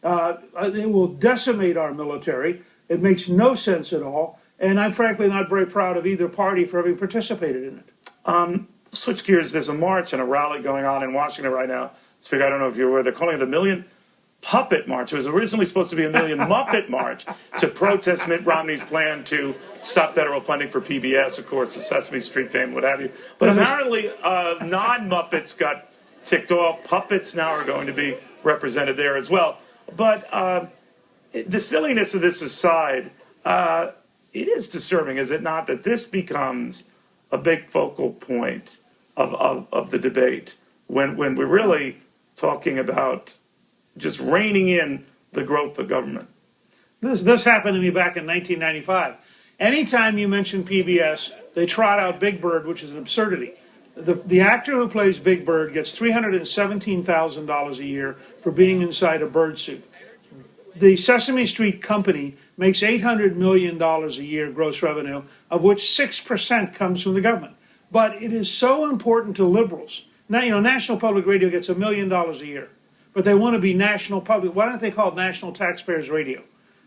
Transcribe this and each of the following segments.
It will decimate our military. It makes no sense at all. And I'm frankly not very proud of either party for having participated in it. Switch gears, there's a march and a rally going on in Washington right now. Speaker, I don't know if you're aware, they're calling it a Million Puppet March. It was originally supposed to be a Million Muppet March to protest Mitt Romney's plan to stop federal funding for PBS, of course, the Sesame Street fame, what have you. But apparently non-Muppets got ticked off. Puppets now are going to be represented there as well. But the silliness of this aside, it is disturbing, is it not, that this becomes a big focal point of the debate when we're really talking about just reining in the growth of government. This happened to me back in 1995. Anytime you mention PBS, they trot out Big Bird, which is an absurdity. The actor who plays Big Bird gets $317,000 a year for being inside a bird suit. The Sesame Street company makes $800 million a year gross revenue, of which 6% comes from the government. But it is so important to liberals. Now, National Public Radio gets $1 million a year, but they want to be national public. Why don't they call it National Taxpayers Radio?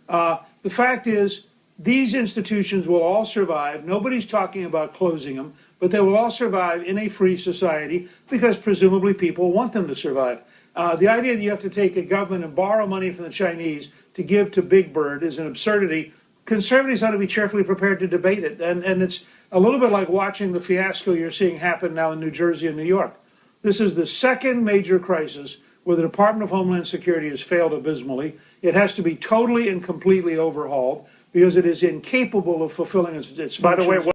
The fact is, these institutions will all survive. Nobody's talking about closing them, but they will all survive in a free society because presumably people want them to survive. The idea that you have to take a government and borrow money from the Chinese to give to Big Bird is an absurdity. Conservatives ought to be cheerfully prepared to debate it. And it's a little bit like watching the fiasco you're seeing happen now in New Jersey and New York. This is the second major crisis where the Department of Homeland Security has failed abysmally. It has to be totally and completely overhauled because it is incapable of fulfilling its functions. By the way,